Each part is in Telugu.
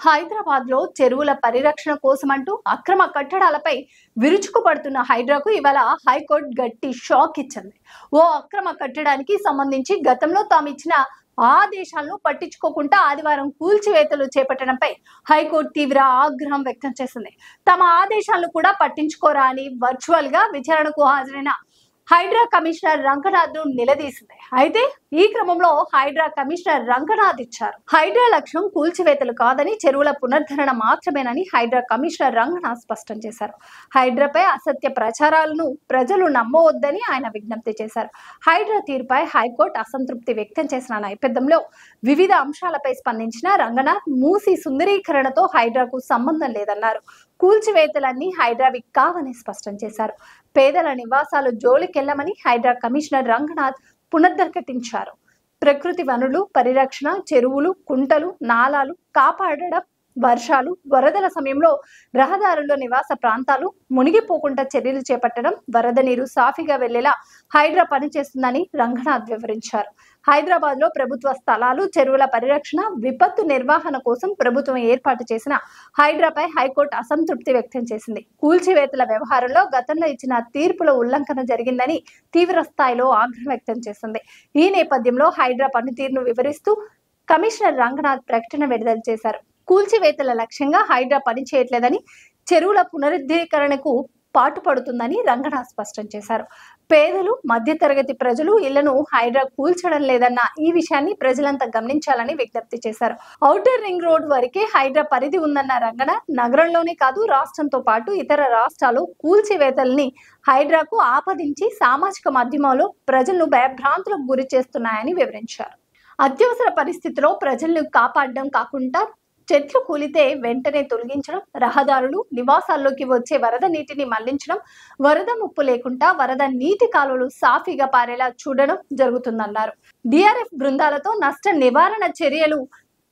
హైదరాబాద్లో చెరువుల పరిరక్షణ కోసమంటూ అక్రమ కట్టడాలపై విరుచుకుపడుతున్న హైడ్రాకు ఇవాళ హైకోర్టు గట్టి షాక్ ఇచ్చింది. ఓ అక్రమ కట్టడానికి సంబంధించి గతంలో తాము ఇచ్చిన ఆదేశాలను పట్టించుకోకుండా ఆదివారం కూల్చివేతలు చేపట్టడంపై హైకోర్టు తీవ్ర ఆగ్రహం వ్యక్తం చేసింది. తమ ఆదేశాలను కూడా పట్టించుకోరా అని వర్చువల్ గా విచారణకు హాజరైన హైడ్రా కమిషనర్ రంగనాథ్ ను నిలదీసింది. అయితే ఈ క్రమంలో హైడ్రా కమిషనర్ రంగనాథ్ ఇచ్చారు. హైడ్రా లక్ష్యం కూల్చివేతలు కాదని చెరువుల పునరుద్ధరణ మాత్రమేనని హైడ్రా కమిషనర్ రంగనాథ్ స్పష్టం చేశారు. హైడ్రాపై అసత్య ప్రచారాలను ప్రజలు నమ్మవద్దని ఆయన విజ్ఞప్తి చేశారు. హైడ్రా తీరుపై హైకోర్టు అసంతృప్తి వ్యక్తం చేసిన నేపథ్యంలో వివిధ అంశాలపై స్పందించిన రంగనాథ్ మూసీ సుందరీకరణతో హైడ్రాకు సంబంధం లేదన్నారు. కూల్చివేతలన్నీ హైడ్రావి కావని స్పష్టం చేశారు. పేదల నివాసాలు జోలికెళ్లమని హైడ్రా కమిషనర్ రంగనాథ్ పునరుద్ఘాటించారు. ప్రకృతి వనరులు పరిరక్షణ, చెరువులు, కుంటలు, నాలాలు కాపాడడం, వర్షాలు, వరదల సమయంలో రహదారుల్లో నివాస ప్రాంతాలు మునిగిపోకుండా చర్యలు చేపట్టడం, వరద నీరు సాఫీగా వెళ్లేలా హైడ్రా పనిచేస్తుందని రంగనాథ్ వివరించారు. హైదరాబాద్ లో ప్రభుత్వ స్థలాలు, చెరువుల పరిరక్షణ, విపత్తు నిర్వహణ కోసం ప్రభుత్వం ఏర్పాటు చేసిన హైడ్రాపై హైకోర్టు అసంతృప్తి వ్యక్తం చేసింది. కూల్చివేతల వ్యవహారంలో గతంలో ఇచ్చిన తీర్పుల ఉల్లంఘన జరిగిందని తీవ్ర స్థాయిలో ఆగ్రహం వ్యక్తం చేసింది. ఈ నేపథ్యంలో హైడ్రా పనితీరును వివరిస్తూ కమిషనర్ రంగనాథ్ ప్రకటన విడుదల చేశారు. కూల్చివేతల లక్ష్యంగా హైడ్రా పనిచేయట్లేదని, చెరువుల పునరుద్ధీకరణకు పాటుపడుతుందని రంగనాథ్ స్పష్టం చేశారు. పేదలు, మధ్యతరగతి ప్రజలు ఇళ్లను హైడ్రా కూల్చడం లేదన్న ఈ విషయాన్ని ప్రజలంతా గమనించాలని విజ్ఞప్తి చేశారు. ఔటర్ రింగ్ రోడ్ వరకే హైడ్రా పరిధి ఉందన్న రంగనాథ్ నగరంలోనే కాదు రాష్ట్రంతో పాటు ఇతర రాష్ట్రాలు కూల్చివేతల్ని హైడ్రాకు ఆపాదించి సామాజిక మాధ్యమాల్లో ప్రజలను భయభ్రాంతులకు గురి చేస్తున్నాయని వివరించారు. అత్యవసర పరిస్థితిలో ప్రజలను కాపాడడం కాకుండా చెట్లు కూలితే వెంటనే తొలగించడం, రహదారులు, నివాసాల్లోకి వచ్చే వరద నీటిని మళ్లించడం, వరద ముప్పు లేకుండా వరద నీటి కాలువలు సాఫీగా పారేలా చూడడం జరుగుతుందన్నారు. డిఆర్ఎఫ్ బృందాలతో నష్ట నివారణ చర్యలు,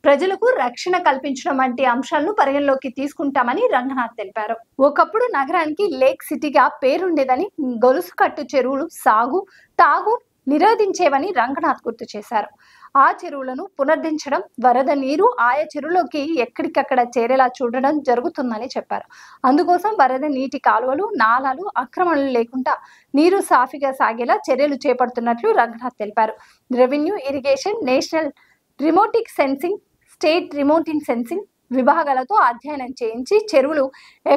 ప్రజలకు రక్షణ కల్పించడం వంటి అంశాలను పరిగణలోకి తీసుకుంటామని రంగనాథ్ తెలిపారు. ఒకప్పుడు నగరానికి లేక్ సిటీగా పేరుండేదని, గొలుసు కట్టు చెరువులు సాగు, తాగు నిరోధించేవని రంగనాథ్ గుర్తు చేశారు. ఆ చెరువులను పునరుద్ధరించడం, వరద నీరు ఆయా చెరువులోకి ఎక్కడికక్కడ చేరేలా చూడడం జరుగుతుందని చెప్పారు. అందుకోసం వరద నీటి కాలువలు, నాలాలు ఆక్రమణలు లేకుండా నీరు సాఫీగా సాగేలా చర్యలు చేపడుతున్నట్లు రంగనాథ్ తెలిపారు. Revenue, irrigation, national remote sensing, state remote sensing విభాగాలతో అధ్యయనం చేయించి చెరువులు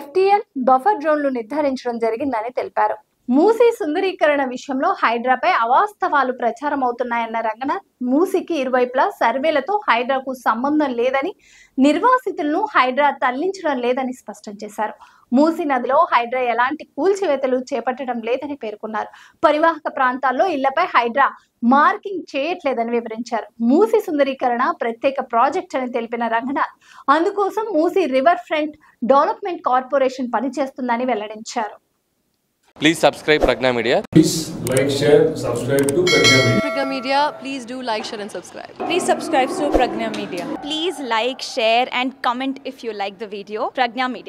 FTL బఫర్ జోన్లు నిర్ధారించడం జరిగిందని తెలిపారు. మూసీ సుందరీకరణ విషయంలో హైడ్రాపై అవాస్తవాలు ప్రచారం అవుతున్నాయన్న రంగనాథ్, మూసీకి ఇరువైపులా సర్వేలతో హైడ్రాకు సంబంధం లేదని, నిర్వాసితులను హైడ్రా తరలించడం లేదని స్పష్టం చేశారు. మూసీ నదిలో హైడ్రా ఎలాంటి కూల్చివేతలు చేపట్టడం లేదని పేర్కొన్నారు. పరివాహక ప్రాంతాల్లో ఇళ్లపై హైడ్రా మార్కింగ్ చేయట్లేదని వివరించారు. మూసీ సుందరీకరణ ప్రత్యేక ప్రాజెక్ట్ అని తెలిపిన రంగనాథ్, అందుకోసం Musi river front development corporation పనిచేస్తుందని వెల్లడించారు. Please subscribe Pragna Media. Please like, share, subscribe to Pragna Media. Pragna Media, please do like, share and subscribe. Please subscribe to Pragna Media. Please like, share and comment if you like the video. Pragna Media.